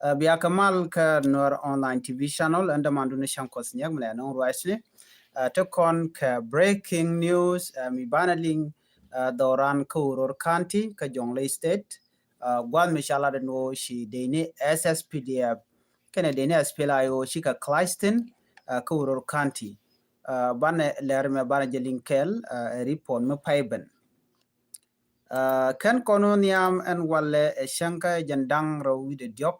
Biya kamal ka Noor online TV channel and mandu ni shankos nyag mla no rice to kon ka breaking news mi banaling doran ka uror county ka jonglei state gwan mi shala no shi deni SSPDF kene deni SPLIO shi ka Clyston ka uror county bana ler me bana jelinkel report me paiben ken kononiam en walle shanka jandang rawi de diok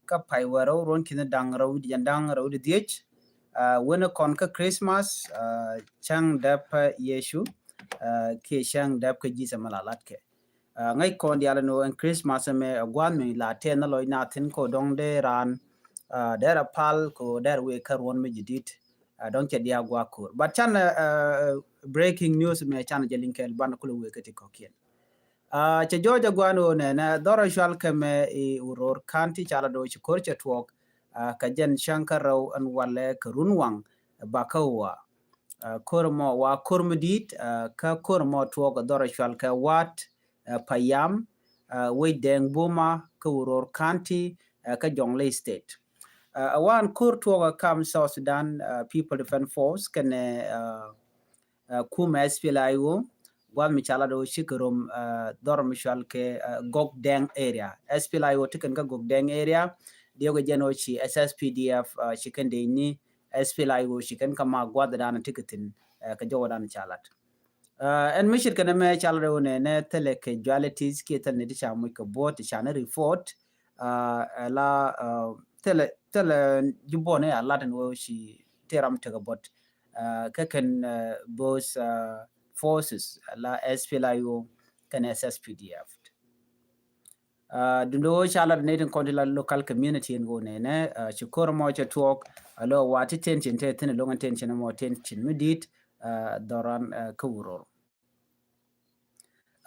ka paiwaro ron kina dang rawi jandang rawi de diech wena kon ka Christmas chang dap Yeshu ke chang dap ka jisa malalat ke ngai kon diala no en Christmas me gwan me la ten loy natin ko dong de ran dera pal ko der we kar won me jidit don ke dia gwa kur but chan breaking news me chan jelinkel ban ko we kati ko kien cha joja gwano ne na doro shwal kame I uror kanti chala do chukor cha tuok ka jen shankaraw an wale ka runwang bakawa kormo wa kormudit ka kormo tuok doro shwal ka wat payam we deng buma ka uror kanti ka jonglei state awan kur tuok kam South Sudan People Defense Force kane kuma SPLIO gwan mi chala do shikarum dor mishal ke Gogdeng area SPLIO tiken ka Gogdeng area diogo jeno chi SSPDF shiken de ni SPLIO shiken kama gwada dana tiketin ka jowo dana chalat en mishir kana me chala do ne tele ke dualities ke tel ne disha mu ka bot shana report la tele jibone a latin wo shi teram to bot kaken both forces la SPLIO kan SSPDF dundo chala ne kon la local community ngo ne chukor mo cha talk alo wati tension te tin longa tension mo tension midit doran kawuro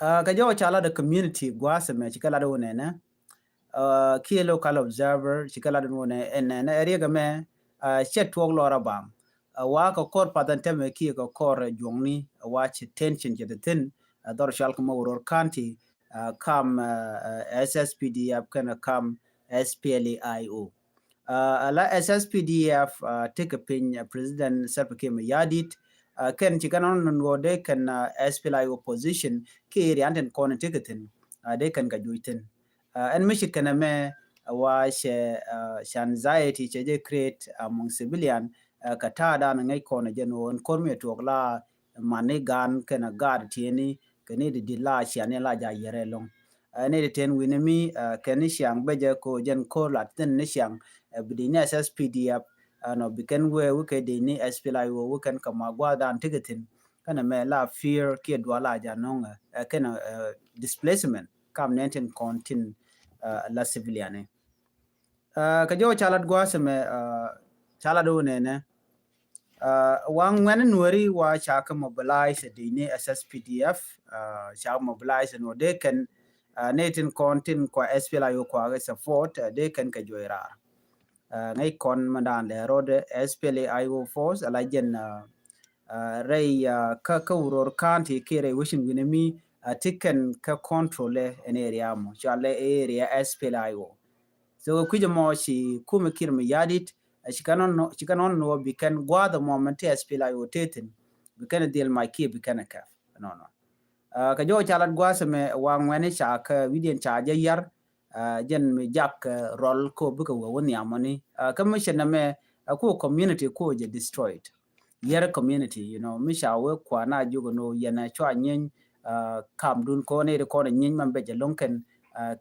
ka jo chala the community gwasa me chikala do ne ki local observer chikala do ne en area ga me chet talk lora bam wa ko kor padante me ki ko kor jongni wa chi tension je tin dor shal ko uror county kam SSPDF kana kam SPLAIO la SSPDF take a pin president Salva Yadit ken chikanon ngode kan SPLAIO opposition ki rianten kon tiketin de kan gajuitin en mishikana me wa anxiety che create among civilian katada na ngai kona jeno kormi to la mane gan kana gad tieni kene de la siane la ja yere long ne de ten winemi kene siang beje ko jen ko la ten ne siang bidini SSPDF no biken we ke de ni SPLIO we kan kama gwa dan tigetin kana me la fear ke dwala ja nonga kana displacement kam nenten kontin la civiliane ka jo chalat gwa seme chala do ne wang when nwari wa chaka mobilize the ni SSPDF chaka mobilize no they can netin kontin kwa SPLIO kwa support they can ka joira ngai kon mandan le road SPLIO force alajen ray ka uror kanti kire wishin winemi tiken ka control an area mo chale area SPLIO so kujamo shi kuma kirmi yadit chikanon no bikan gwa the moment SPLIO tetin bikan deal my key bikan ka no ka jo chalat gwa seme wang wani cha ka widien cha yar jen mi jak rol ko buka woni amoni commission me ko community ko je destroyed yer community mi sha we kwa na jugo no yana chwa nyen kam dun ko ne ko ne nyen man be je lonken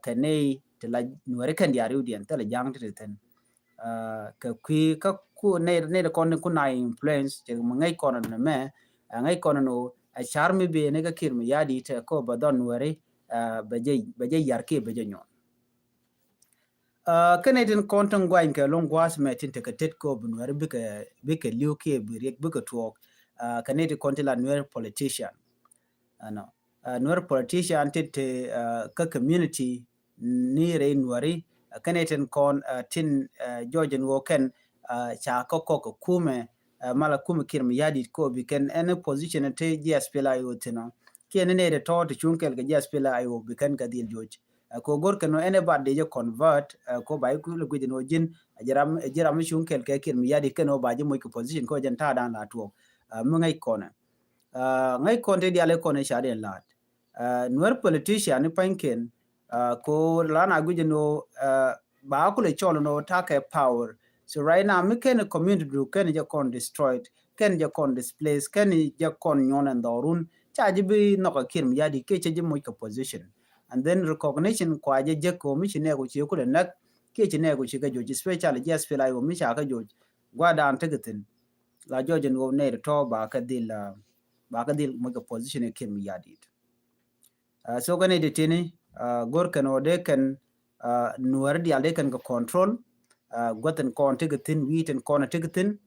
kanei te la nuare kan diaru dien te la jang te ten ka ku ne kon ku na influence je ngai kon ne me ngai kon no a charmi be ne ga kirmi yadi te ko badon nuare beje yar ke beje nyon Canadian konton gwain ke long gwas me tin te tet ko bunware bike liu ke bi bike talk Canadian konti la nuare politician no nuare politician te ka community ni re nuari Canadian kon tin Georgian woken cha ko kume mala kume kirmi yadi ko bi ken any position te GSPLIO tino ken ne de to chunkel ke GSPLIO bi ken ka dil George ko gor kan anybody je convert ko bai ku lu gudin jin jaram shun kel ke kir mi yadi kan o ba je mo ko position ko jan ta dan la to mu ngai kona ngai konte dia le kona shade lat nuer politician ni panken ko lana gudino ba ku le cholo no take power. So right now me ken community group ken je kon destroyed, ken je kon displaced, ken je kon nyon and dorun charge be no ka kir mi yadi ke che je mo ko position. And then recognition kwa je ko mi chine ko chi ku le nak ke chine ko chi ga joji special just feel like mi cha ka joji gwa dan tegatin la joji no ne to ba ka dil mo ko position e kir mi yadi. So gane de tini gor kan ode kan nuar di alde kan ko control goten kon tegatin witen kon tegatin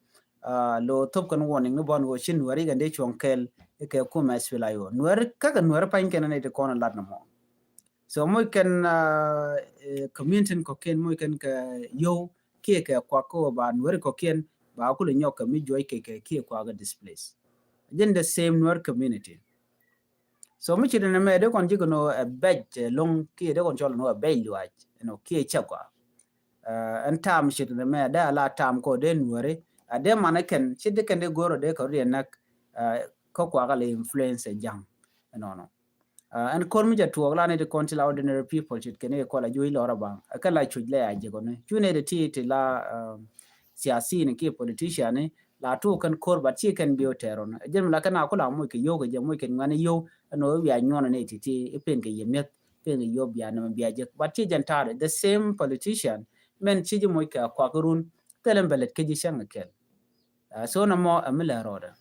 lo top kan warning no bon go shin nuari gande chonkel ke ku mas filayo nuar ka nuar pan kan ne de kon lat no mo. So mo kan community ko ken mo kan ka yo ke kwa ko ba nuar ko ken ba ku le nyoka mi joy ke kwa ga displace then the same nuar community. So mi chiri me de kon jigo no a bed long ki de kon cholo no a bed luaj no ki chakwa an tam chiri me da la tam ko de nuore a de manaken chide kan de goro de ko re nak ko kwa ga le influence jang no and kon mi jatu la ne de kon til ordinary people chit ken e ko la jui lora bang ka la chujle a jigo ne chune de ti la siasi ne ki politician ne la tu kan kor ba chi kan bioteron jem la kana ko la mo ke yo ke je mo ke ngane yo no ya nyono ne titi pen ke yemet pen yo bia na bia je ba chi jan tare the same politician men chi je mo ke kwa kurun telen belet ke ji shang kel so na mo amila roda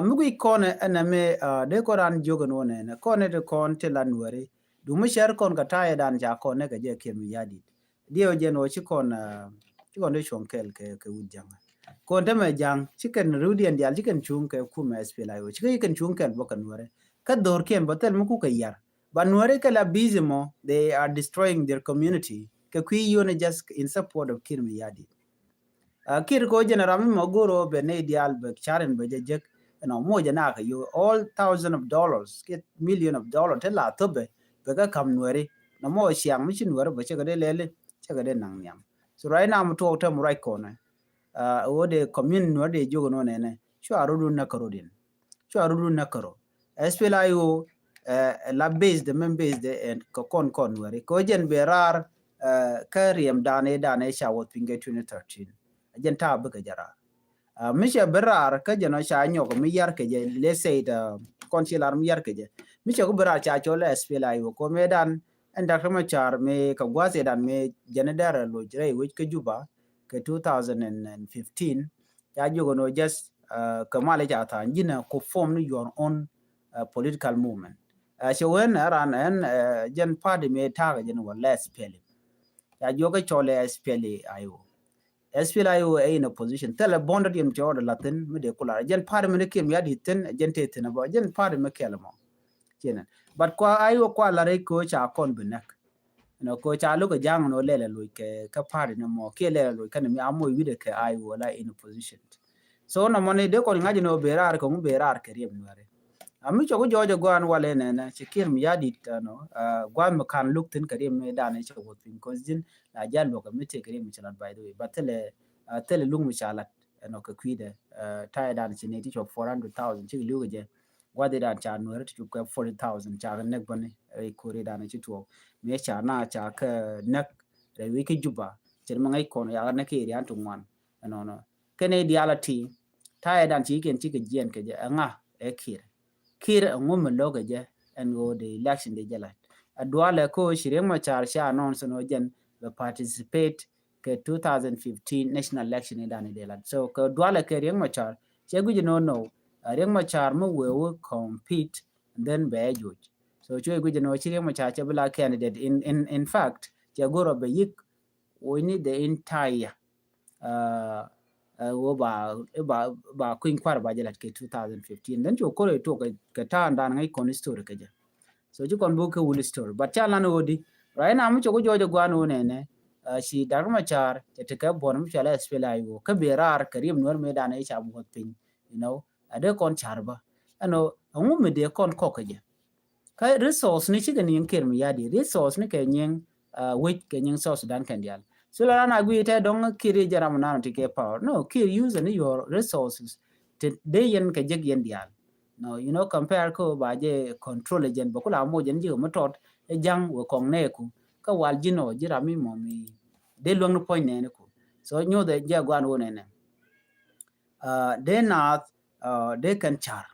mugi kone aname de koran jogo no ne kone de kon telan wari du mu shar kon ka taye dan ja kone ke je ke mi yadi dio je no chi kon de shonkel ke ujanga kon teme jang chicken rudian dial chicken chung ke ku mes pila yo chicken chung ken bokan ware ka dor ken botel mu ku ka yar ban ware ka la busy mo they are destroying their community ka ku yo ne just in support of kir mi yadi kir ko general mi mogoro be ne dial be charen be je no mo jana ka yo all $1,000s get $1,000,000 te la to be ka kam ware no mo siang mi chin ware be che ga de lele che ga de nang nyam so right now I'm to tem right corner wode commune no de jogo no nene sho arudu na karodin sho arudu na karo SPLIO la base the main base de and ko kon wari ko jen berar kariem dane shawot pinge 2013 ajen ta buga jara misha berar ka jeno sha nyoko mi yar ke je let's say the consular mi yar ke je misha ko berar cha chole SPLIO ko medan and Dr. Machar me ka gwase dan me jenedara lo jre which ke juba 2015 ya jogo no just kamale jata jina ko form your own political movement so when aran and jen party me taga jen wala SPL ya jogo chole SPL ayo SPL ayo in a position tell a bonded yem jord latin me de kula jen party me kim ya diten jen teten ba jen party me kelmo jena but kwa ayo kwa la re ko cha kon benak no ko cha lu ko jang no lele lu ke ka party no mo ke lele lu kan mi amo wide ke ai wala in position so no money de ko ngaji no berar ko berar ke riem no are ami cho ko jojo gwan wale ne na chikir mi yadi no gwan mo kan look tin ke riem me da ne cho ko tin ko jin la jal lo ko mi te ke riem chalat by the way but tele lung mi chalat no ko kwide tai dan chine ti cho 400,000 chi lu je wade dan cha no re ti ko 40,000 cha ne bone e ko re dan chi to me cha na cha ka nak re wi ki juba chen ma ngai kon ya na ki rian tu ngwan no kene diality tai dan chi ken chi ke jen ke je nga e kir ngum lo ke je en go the election de jala adwale ko shireng ma char sha non so no jen the participate ke 2015 national election in dan de la so ko dwale ke reng ma char che gu no reng ma char mo we will compete and then be judge so chwe gu no chire mo cha bla candidate in fact che goro be yik we need the entire wo ba queen kwar ba jala ke 2015 then cho kore to ka ta ndan ngai kon story ka ja so ji kon bu ka wul story but cha lan odi right now mo cho jojo gwano ne shi dar ma char te ka bon mo chala spela yo ka berar karim nor me dana cha bu pin you know ade kon charba ano ngu me de kon ko ka ja ka resource ni chiga ni ker mi yadi resource ni ke nyen which ke nyen South Sudan kan dial so la na gwi te dong kiri jaram na to ke power no kir use ni your resources te de yen ke jeg yen dial no you know compare ko ba je control jen ba kula mo jen ji mo tot e jang wo kong ne ku ka wal jino jirami mo mi de long no point ne ku so nyo de ja gwan wo ne they not they can char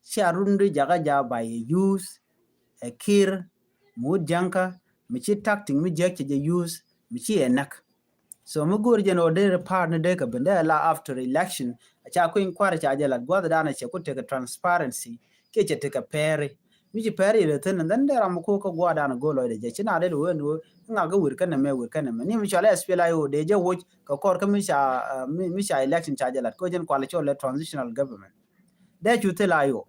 sharundu jaga ja by use a kir mud janka michi tacting mi jek je use michi enak so mu gur jeno de partner de ka benda la after election acha ko in kwara cha jala gwada dana che ko take transparency ke che take pere mi ji pere le ten dan de ram ko ko gwada na go lo de je china de wo no nga ga wir kana me ni mi chala spela yo de je wo ko kor ka mi sha election cha jala ko jen kwala cho le transitional government de chu te la yo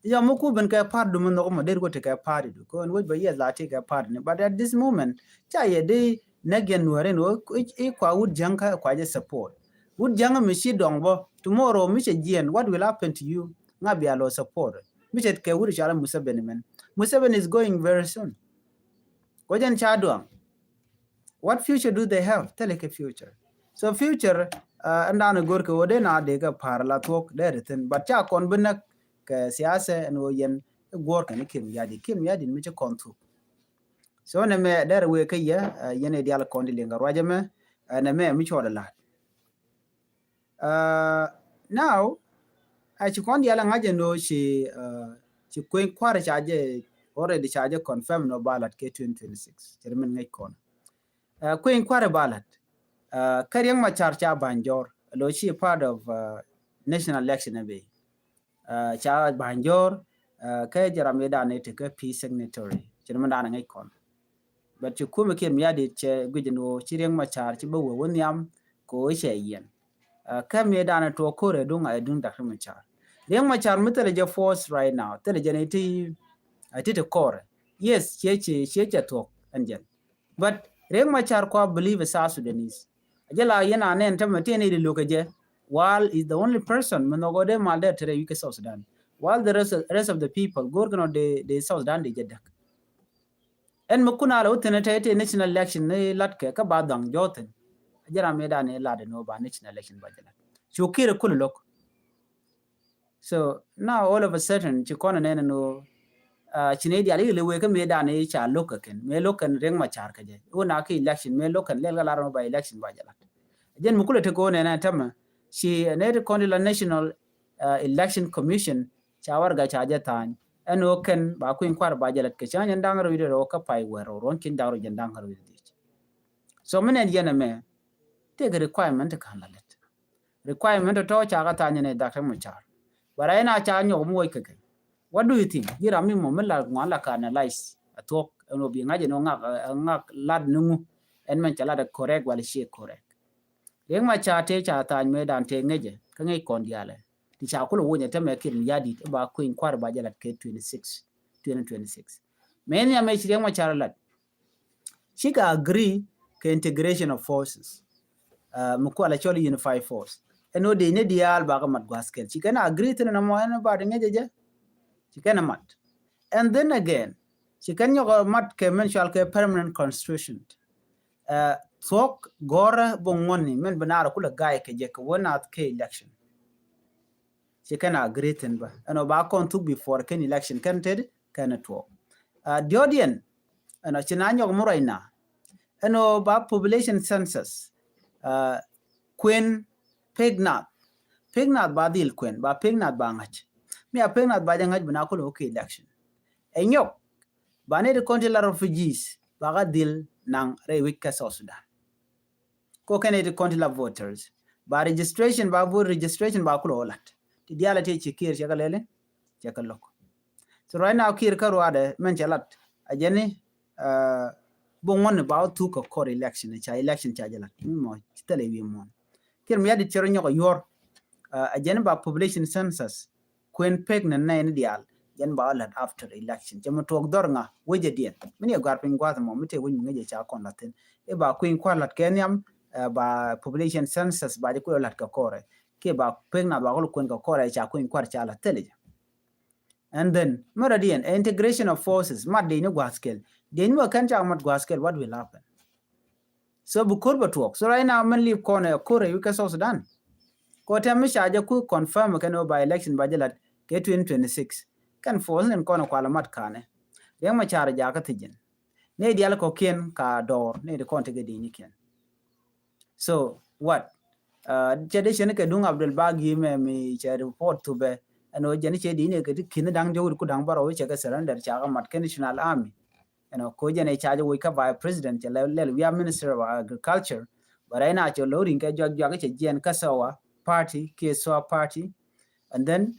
ya muku ben ka part du mun no mo der go te ka part du ko en wo ba yes la te ka part ne but at this moment cha ye de negen were no e kwa wood janka kwa je support wood janga mi shi dongbo tomorrow mi che jien what will happen to you ngabi alo support mi che ke wood chala Museveni men Museveni is going very soon ko jen cha duang what future do they have tell like a future so future andana gor ko de na de ga par la tok de reten but cha kon ben ke siasa no yen gor kan kim yadi mi che kontu so na me der we ke ya yene dial kondi linga rajame na me mi choda la now I chi kondi ala ngaje no chi kwen kwara chaje already chaje confirm no ballot ke 2026 termin ngai kon kwen kwara ballot karyang machar cha banjor lo chi part of national election be cha banjor ke jaram da ne te ke peace signatory termin da ngai kon but you come ke mi adi che gujino chireng machar chi bawo wonyam ko che yen ka mi dana to kore dunga edun da machar reng machar mitele je force right now tele je neti atite core yes che to anjen but reng machar ko believe sa Sudanese ajala yana ne entamete ne de lokaje while is the only person monogode malde tere UK South Sudan while the rest of the people gorgono de South Sudan de jedak en mukuna la utene tete national election ne latke ka badang joten ajara meda ne lade no ba national election bajala shukire kulok so now all of a sudden chikona ne no chinedi ali le we ka meda ne cha lokaken me lokan reng machar ka je una ka election me lokan le la ro ba election bajala jen mukule te ko ne na tama she ne de kon la national election commission chawar ga cha jatan en oken ba ku inkwar ba jalat ke chan ndang ro ro ka pai wero ron kin daro jandang ro di so menen yene me te ga requirement kan la let requirement to cha ga tan ne dakar mu char bara ina cha nyo mu ke what do you think yira mi mo mala ngala ka analyze atok no bi ngaje no ngak lad nungu en man chala da correct wala she correct yeng ma cha te cha tan me dan te ngeje ka ngai kon diale ti cha ko wonya te me kin yadi ba ku inkwar ba jalat ke 2026 men ya me chi yeng ma cha lat she ka agree ke integration of forces mu ko ala choli unified force eno de ne dial ba ga mat gaskel chi kana agree te na mo na ba de ngeje je chi kana mat and then again chi kan yo mat ke men shall ke permanent constitution sok gora bongoni men banara kula gaye ke je ko wona ke election she kana agree ten ba ano ba kon took before ken election kan ted kana to diodien ano chinanyo muraina ano ba population census queen pegnat ba dil queen ba pegnat ba ngach mi a pegnat ba ngach bana ko ke election enyo ba ne de consular refugees ba ga dil nang rewik ka South Sudan ko kene consular voters ba registration ba vote registration ba ko lat ti diala te chikir chakalele chakalok so right now kir karwade men chalat ajeni bongon ba tu ko core election cha jalat mo tele wi mon kir mi yadi chero nyoko yor ajeni ba population census kwen peg na ne dial yen ba lat after election jamo tok dornga weje dien mini gar pin gwa mo mite woni ngeje cha kon latin e ba queen kwalat kenyam ba population census ba de ko lat ka kore ke ba peg na ba ko kwen ka kore cha queen kwar cha la tele And then Maradian integration of forces, mat de no Guaskel. They knew a country mat Guaskel, what will happen? So Bukurba talk. So right now, I'm leave corner Kore, you can also done. Kota Misha could confirm can by election by the get 2026. Can force and corner Qualamat Kane. Young Machara Jakatijan. Ne dialco kien ka door, ne the contact dinikin. So what? Tradition ke dung Abdul Bagi me report to be and o jani che dine ke kin dang jo ku dang baro che ke surrender cha mat ke national army ko jane cha jo ka by president we are minister of agriculture but I na cho loading ke jo ke jen ka sawa party ke so party and then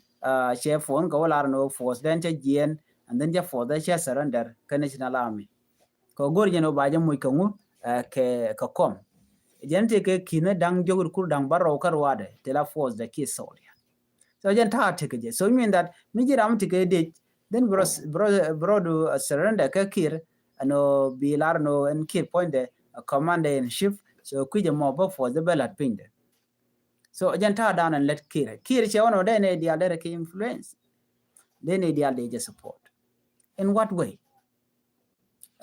che phone go la no force then che jen and then ja for the che surrender ke national army ko gor jeno ba jam mu ko ke ka kom gente ke kine dang jogur kur dang baro karwade te la force the key soldier so jen ta take je so mean that mi jiram take de then bro do surrender ke kir no bilar no en kir point de commander in chief so kuje mo bo for the ballot pinde so jen ta down and let kir che ono de ne dia de ke influence de ne dia de support in what way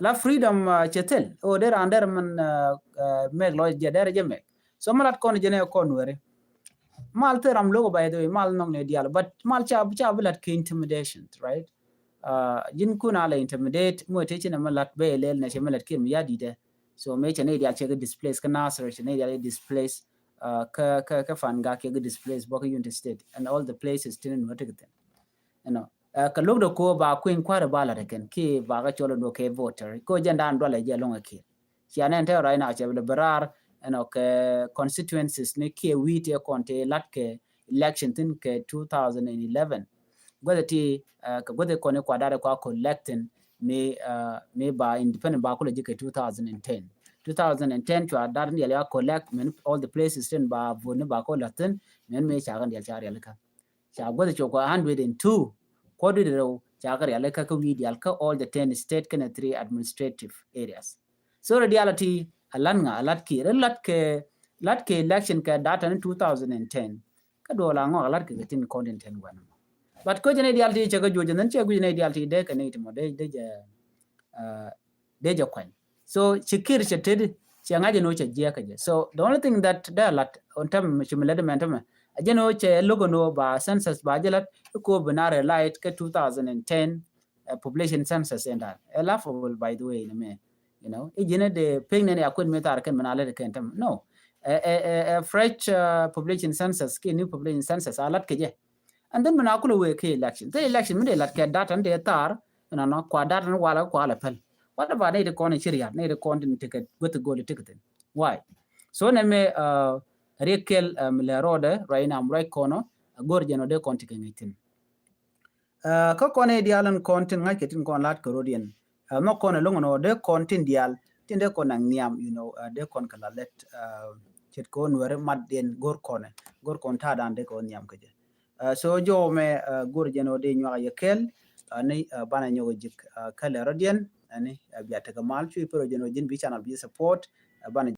la freedom chetel o der under man meg lo je der je meg so malat kon je ne kon were mal te ram logo by the way mal nong ne dial but mal cha bilat ke intimidation right jin kuna la intimidate mo te china malat be lel na che malat ke mi yadi de so me chene dial che displace ka nasser chene dial displace ka fanga ke displace boka unit state and all the places tin no te you know ka log do ko ba queen kwara bala reken ki ba ga cholo do ke voter ko janda ndo le je longa ki chiane nte right now che le barar ke constituencies ne ki wite konte latke election tin ke 2011 gwada ti ka gwada ko ne kwadare kwa collecting me ba independent ba kula jike 2010 to dar ni ya collect men all the places tin ba vone ba ko latin men me chagan ya chari alka cha gwada choko 102 Kodiro Chakari Aleka Alka all the 10 state can 3 administrative areas. So reality Alanga latke election ka data in 2010 kadola ngo latke gatin content and one. But ko jene reality chaga jojo nan chagu jene reality de kanate mo de kwan. So chikir chated changaje no chajia kaje. So the only thing that they lat on term chimulade mentama ajeno che logo no ba census ba jelat ko binare light ke 2010 population census and that laughable by the way me ejene de ping ne akon metar ken manale de ken tam no a fresh population census ke new population census alat ke je and then manakulu we ke election the election me lat ke data de tar no kwa data wala kwa la pel what about ne de kon chiria ne de kon ticket go to go ticket why so ne me rekel mlerode raina mrai kono gorjeno de konti kengitin ka kone dialan kontin ngai ketin kon lat korodian no kone longono de kontin dial tinde kon niam de kon kala let chet kon were madden gor kon ta dan de kon niam keje so jo me gorjeno de nywa yekel ani bana nyogo jik kala rodian ani biata kamal chu pro jeno jin bi channel bi support bana